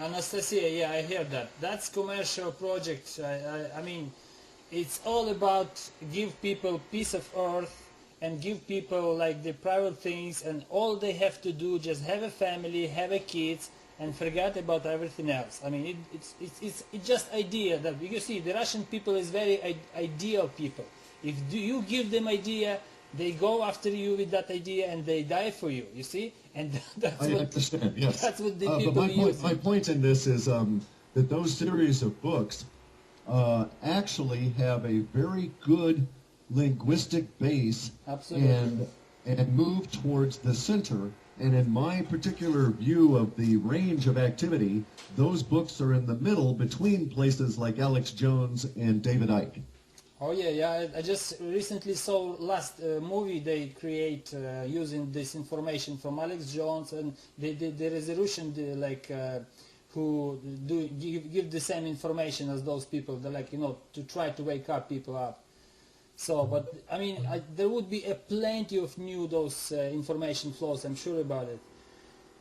Anastasia, yeah, I hear that. That's commercial project. I mean, it's all about give people piece of earth and give people like the private things, and all they have to do just have a family, have a kids, and forget about everything else. I mean, it's just idea that, you see, the Russian people is very ideal people. If you give them idea, they go after you with that idea and they die for you, you see? And that's I what, understand, yes. that's what the But people use. my point in this is that those series of books actually have a very good linguistic base. Absolutely. and move towards the center. And in my particular view of the range of activity, those books are in the middle between places like Alex Jones and David Icke. Oh yeah, yeah. I just recently saw last movie they create using this information from Alex Jones, and the resolution who give the same information as those people. They're like, you know, to try to wake up people up. So, but I mean, there would be plenty of new those information flows. I'm sure about it.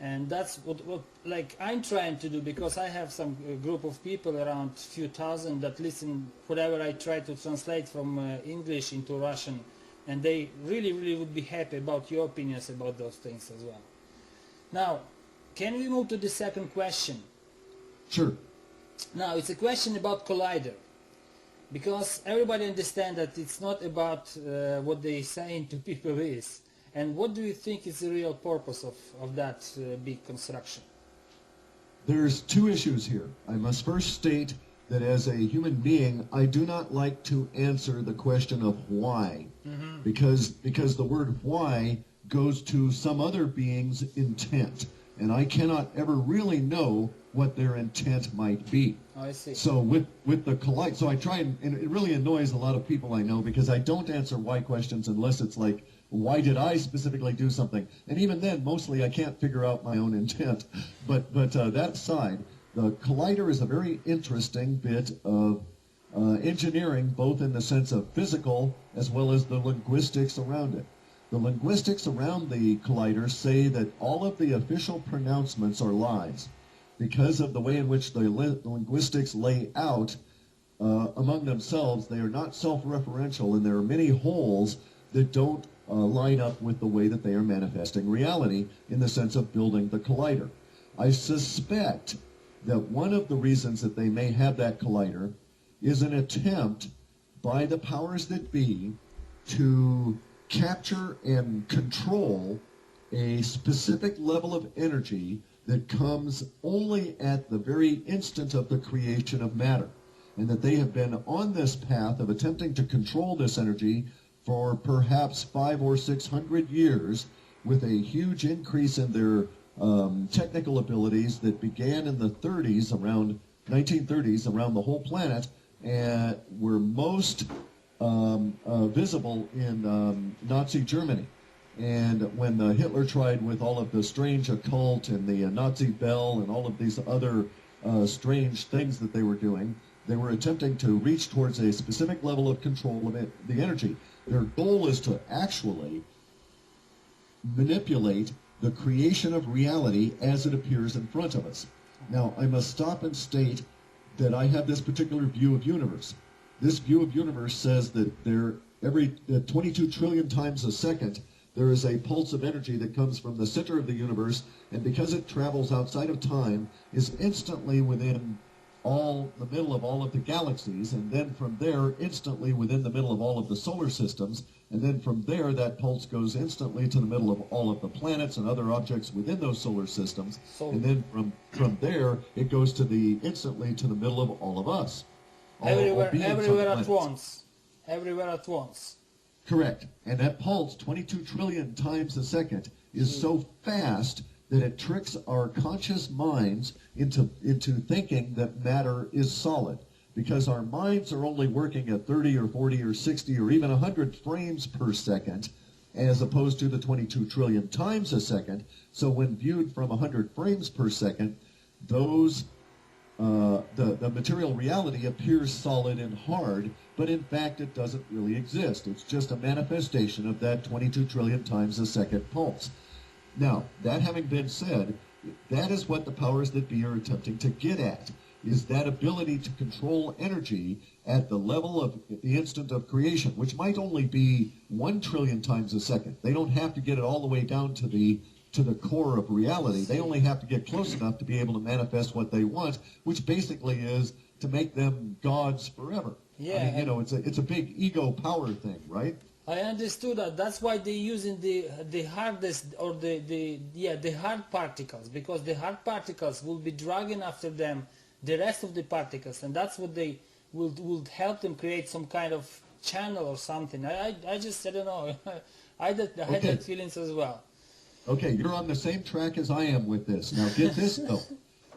And that's what like I'm trying to do, because I have some group of people, around few thousand, that listen whatever I try to translate from English into Russian, and they really would be happy about your opinions about those things as well. Now, can we move to the second question? Sure. Now, it's a question about collider, because everybody understands that it's not about what they saying to people is. And what do you think is the real purpose of that big construction? There's two issues here. I must first state that as a human being, I do not like to answer the question of why, because the word why goes to some other being's intent, and I cannot ever really know what their intent might be. Oh, I see. So with the collide, so I try and it really annoys a lot of people I know, because I don't answer why questions unless it's like, why did I specifically do something? And even then, mostly I can't figure out my own intent. But that aside, the collider is a very interesting bit of engineering, both in the sense of physical as well as the linguistics around it. The linguistics around the collider say that all of the official pronouncements are lies, because of the way in which the linguistics lay out among themselves. They are not self-referential, and there are many holes that don't line up with the way that they are manifesting reality in the sense of building the collider. I suspect that one of the reasons that they may have that collider is an attempt by the powers that be to capture and control a specific level of energy that comes only at the very instant of the creation of matter, and that they have been on this path of attempting to control this energy for perhaps 500 or 600 years, with a huge increase in their technical abilities that began in the 30s, around 1930s, around the whole planet, and were most visible in Nazi Germany. And when Hitler tried with all of the strange occult and the Nazi bell and all of these other strange things that they were doing, they were attempting to reach towards a specific level of control of the energy. Their goal is to actually manipulate the creation of reality as it appears in front of us. Now, I must stop and state that I have this particular view of universe. This view of universe says that every 22 trillion times a second, there is a pulse of energy that comes from the center of the universe, and because it travels outside of time, is instantly within the middle of all of the galaxies, and then from there instantly within the middle of all of the solar systems, and then from there that pulse goes instantly to the middle of all of the planets and other objects within those solar systems, and then from there it goes instantly to the middle of all of us. Everywhere at once. Everywhere at once. Correct. And that pulse, 22 trillion times a second, is so fast that it tricks our conscious minds into thinking that matter is solid, because our minds are only working at 30 or 40 or 60 or even 100 frames per second, as opposed to the 22 trillion times a second. So when viewed from 100 frames per second, the material reality appears solid and hard, but in fact it doesn't really exist. It's just a manifestation of that 22 trillion times a second pulse. Now, that having been said, That is what the powers that be are attempting to get at, is that ability to control energy at the level of the instant of creation, which might only be 1 trillion times a second. They don't have to get it all the way down to the core of reality. They only have to get close enough to be able to manifest what they want, which basically is to make them gods forever. Yeah, I mean, it's a big ego power thing, right? I understood that. That's why they're using the hardest, or the hard particles, because the hard particles will be dragging after them the rest of the particles, and that's what they will help them create some kind of channel or something. I don't know. I had that feelings as well. Okay, you're on the same track as I am with this. Now get this though.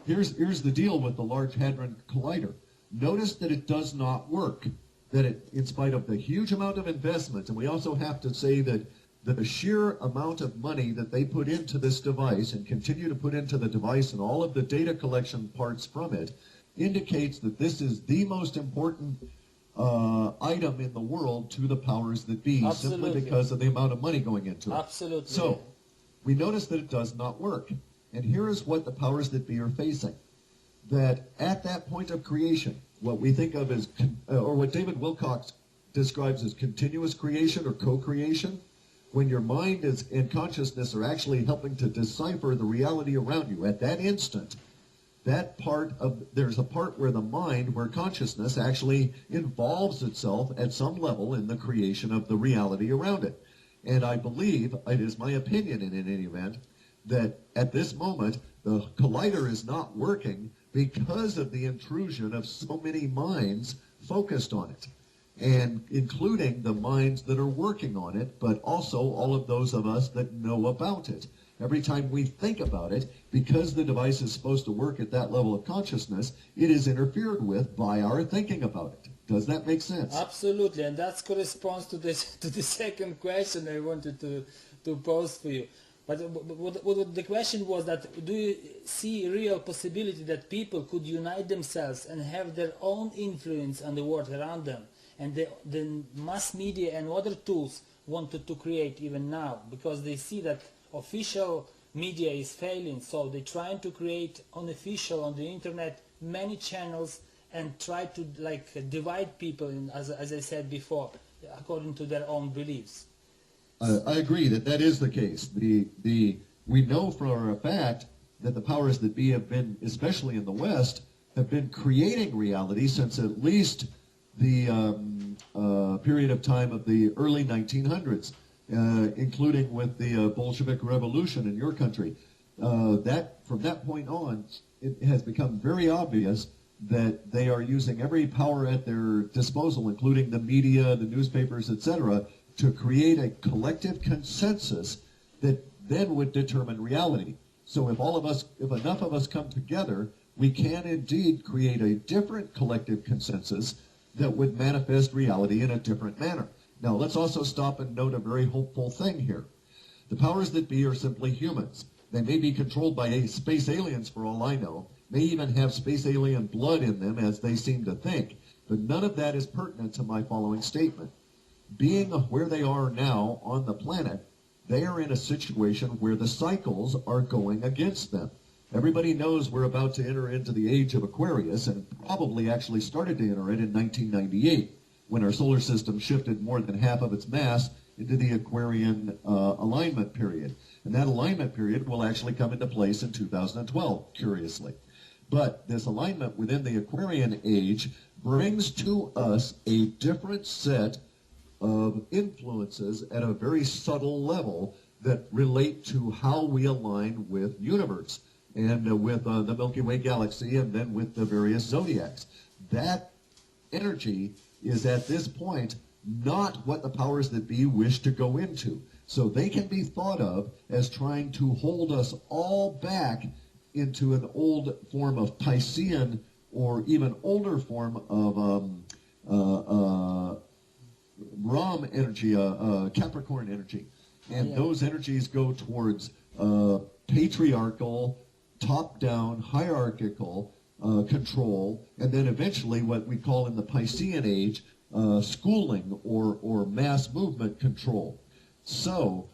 Here's the deal with the Large Hadron Collider. Notice that it does not work. That it, in spite of the huge amount of investment, and we also have to say that the sheer amount of money that they put into this device and continue to put into the device and all of the data collection parts from it indicates that this is the most important item in the world to the powers that be, Absolutely. simply because of the amount of money going into it. Absolutely. So, we notice that it does not work. And here is what the powers that be are facing. That at that point of creation, what we think of as, or what David Wilcox describes as continuous creation or co-creation, when your mind and consciousness are actually helping to decipher the reality around you, at that instant, there's a part where the mind, where consciousness actually involves itself at some level in the creation of the reality around it. And I believe, it is my opinion in any event, that at this moment, the collider is not working because of the intrusion of so many minds focused on it, and including the minds that are working on it, but also all of those of us that know about it. Every time we think about it, because the device is supposed to work at that level of consciousness, it is interfered with by our thinking about it. Does that make sense? Absolutely, and that corresponds to the second question I wanted to pose for you. But what the question was that, do you see real possibility that people could unite themselves and have their own influence on the world around them? And the mass media and other tools wanted to create even now, because they see that official media is failing, so they're trying to create unofficial on the internet many channels and try to divide people in, as I said before, according to their own beliefs. I agree that is the case. We know for a fact that the powers that be have been, especially in the West, have been creating reality since at least the period of time of the early 1900s, including with the Bolshevik Revolution in your country. From that point on, it has become very obvious that they are using every power at their disposal, including the media, the newspapers, etc., to create a collective consensus that then would determine reality. So if enough of us come together, we can indeed create a different collective consensus that would manifest reality in a different manner. Now, let's also stop and note a very hopeful thing here. The powers that be are simply humans. They may be controlled by space aliens for all I know, may even have space alien blood in them as they seem to think, but none of that is pertinent to my following statement. Being where they are now on the planet, they are in a situation where the cycles are going against them. Everybody knows we're about to enter into the age of Aquarius, and probably actually started to enter it in 1998, when our solar system shifted more than half of its mass into the Aquarian alignment period. And that alignment period will actually come into place in 2012, curiously. But this alignment within the Aquarian age brings to us a different set of influences at a very subtle level that relate to how we align with universe and with the Milky Way galaxy and then with the various zodiacs. That energy is at this point not what the powers that be wish to go into. So they can be thought of as trying to hold us all back into an old form of Piscean or even older form of Ram energy, Capricorn energy. And those energies go towards patriarchal, top-down, hierarchical control, and then eventually what we call in the Piscean age, schooling or mass movement control. So